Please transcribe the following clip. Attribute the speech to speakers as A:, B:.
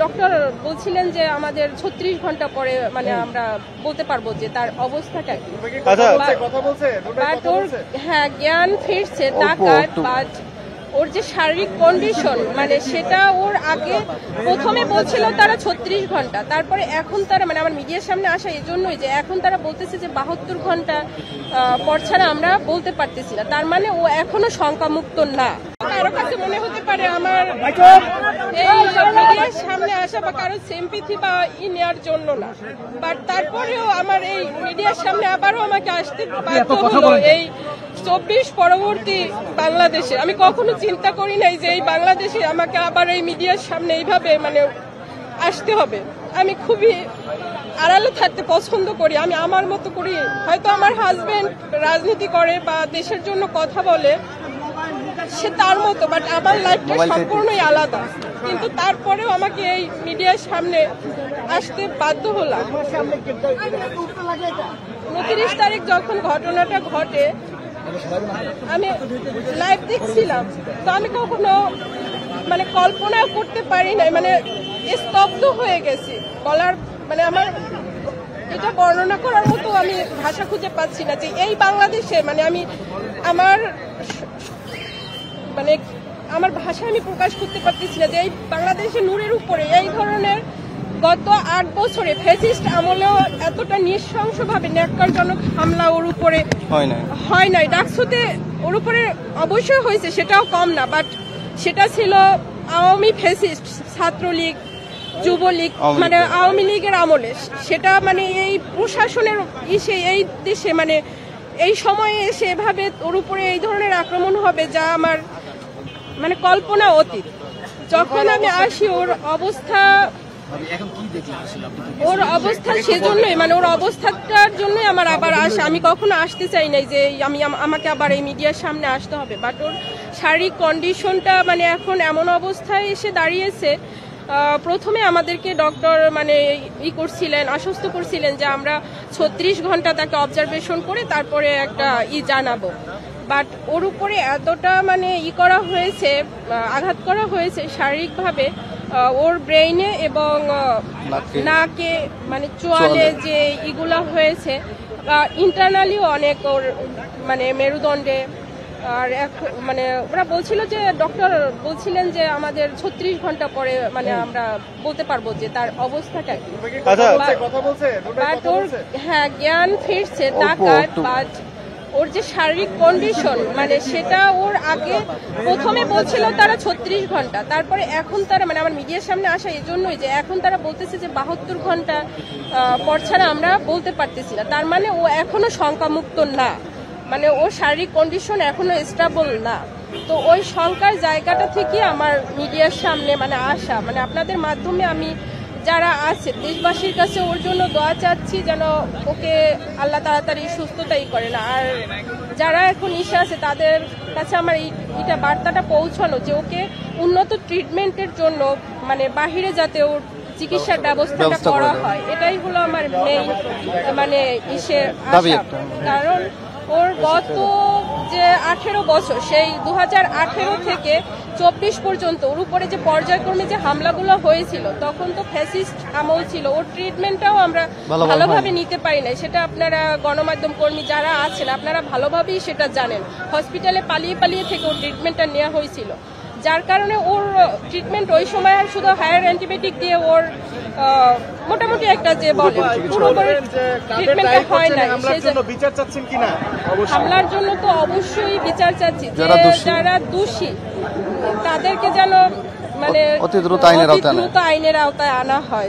A: Doctor বলছিলেন যে আমাদের 36 ঘন্টা পরে মানে আমরা বলতে পারবো যে তার অবস্থাটা কি। বাট ওর হ্যাঁ জ্ঞান ফিরছে তাকায়, বাট ওর যে শারীরিক কন্ডিশন মানে সেটা ওর আগে প্রথমে বলছিল তারা 36 ঘন্টা, তারপরে এখন তারা মানে আমার মিডিয়ার সামনে আসা এই জন্যই যে এখন তারা বলতেছে যে 72 ঘন্টা পর ছাড়া আমরা বলতে পারতেছি না, তার মানে ও এখনো শঙ্কামুক্ত না। কারো কাছে মনে হতে পারে আমার এই মিডিয়ার সামনে আসা বা কারো সিম্প্যাথি বা নেওয়ার জন্য না, বাট তারপরেও আমার এই মিডিয়ার সামনে আবারও আমাকে আসতে বাধ্য হলো এই 24 পরবর্তী বাংলাদেশে। আমি কখনো চিন্তা করি নাই যে এই বাংলাদেশে আমাকে আবার এই মিডিয়ার সামনে এইভাবে মানে আসতে হবে। আমি খুবই আড়ালে থাকতে পছন্দ করি, আমি আমার মতো করি। হয়তো আমার হাজবেন্ড রাজনীতি করে বা দেশের জন্য কথা বলে, সে তার মতো, বাট আমার লাইফটা সম্পূর্ণই আলাদা। কিন্তু তারপরেও আমাকে এই মিডিয়ার সামনে আসতে বাধ্য হলাম। 29 তারিখ যখন ঘটনাটা ঘটে আমি লাইভ দেখছিলাম, তো আমি কখনো মানে কল্পনাও করতে পারি নাই, মানে স্তব্ধ হয়ে গেছি। বলার মানে আমার এটা বর্ণনা করার মতো আমি ভাষা খুঁজে পাচ্ছি না যে এই বাংলাদেশে মানে আমি আমার মানে আমার ভাষায় আমি প্রকাশ করতে পারতেছি না যে এই বাংলাদেশে নূরের উপরে এই ধরনের গত 8 বছরে ফ্যাসিস্ট আমলেও এতটা নৃশংসভাবে ন্যাক্কারজনক হামলা ওর উপরে হয় নাই। ডাকসুতে ওর উপরে অবশ্যই হয়েছে, সেটাও কম না, বাট সেটা ছিল আওয়ামী ফ্যাসিস্ট, ছাত্রলীগ, যুবলীগ মানে আওয়ামী লীগের আমলে। সেটা মানে এই প্রশাসনের এই দেশে মানে এই সময়ে এসে এভাবে ওর উপরে এই ধরনের আক্রমণ হবে যা আমার মানে কল্পনা অতীত। যখন আমি আসি ওর অবস্থা সেজন্যই মানে ওর অবস্থাটার জন্যই আমার আবার আসা। আমি কখনো আসতে চাই নাই যে আমাকে আবার এই মিডিয়ার সামনে আসতে হবে, বাট ওর শারীরিক কন্ডিশনটা মানে এখন এমন অবস্থায় এসে দাঁড়িয়েছে। প্রথমে আমাদেরকে ডক্টর মানে করছিলেন, আশ্বস্ত করছিলেন যে আমরা 36 ঘন্টা তাকে অবজারভেশন করে তারপরে একটা জানাবো, বাট ওর উপরে এতটা মানে করা হয়েছে, আঘাত করা হয়েছে শারীরিকভাবে ওর ব্রেইনে এবং নাকে মানে চোয়ালে যে ইগুলা হয়েছে, ইন্টারনালিও অনেক ওর মানে মেরুদণ্ডে। আর মানে ওরা বলছিল যে ডক্টর বলছিলেন যে আমাদের 36 ঘন্টা পরে মানে আমরা বলতে পারবো যে তার অবস্থাটা কি। বাট ওর হ্যাঁ জ্ঞান ফিরছে তাকায়, বাট ওর যে শারীরিক কন্ডিশন মানে সেটা ওর আগে প্রথমে বলছিল তারা 36 ঘন্টা, তারপরে এখন তারা মানে আমার মিডিয়ার সামনে আসা এই জন্যই যে এখন তারা বলতেছে যে 72 ঘন্টা পর ছাড়া আমরা বলতে পারতেছি না, তার মানে ও এখনো শঙ্কামুক্ত না, মানে ওর শারীরিক কন্ডিশন এখনো স্টেবল না। তো ওই শঙ্কার জায়গাটা থেকে আমার মিডিয়ার সামনে মানে আসা, মানে আপনাদের মাধ্যমে আমি যারা আছে দেশবাসীর কাছে ওর জন্য দোয়া চাচ্ছি যেন ওকে আল্লাহ তাড়াতাড়ি সুস্থতাই করেন। আর যারা এখন আছে তাদের কাছে আমার এইটা বার্তাটা পৌঁছানো যে ওকে উন্নত ট্রিটমেন্টের জন্য মানে বাহিরে যাতে ওর চিকিৎসার ব্যবস্থাটা করা হয়, এটাই হলো আমার মেইন মানে আশা। কারণ ওর গত যে 18 বছর সেই 2018 থেকে 24 পর্যন্ত ওর উপরে যে পর্যায়ক্রমে যে হামলাগুলো হয়েছিল তখন তো ফ্যাসিস্ট আমল ছিল, ওর ট্রিটমেন্টটাও আমরা ভালোভাবে নিতে পারি না। সেটা আপনারা গণমাধ্যম কর্মী যারা আছেন আপনারা ভালোভাবেই সেটা জানেন। হসপিটালে পালিয়ে থেকে ওর ট্রিটমেন্টটা নেওয়া হয়েছিল, যার কারণে ওর ট্রিটমেন্ট ওই সময় শুধু হায়ার অ্যান্টিবায়োটিক দিয়ে ওর মোটামুটি একটা যে বলে পুরোপুরি ট্রিটমেন্টটা হয় না। হামলার জন্য তো অবশ্যই বিচার চাচ্ছি, যারা দোষী তাদেরকে যেন মানে অতি দ্রুত আইনের আওতায় আনা হয়।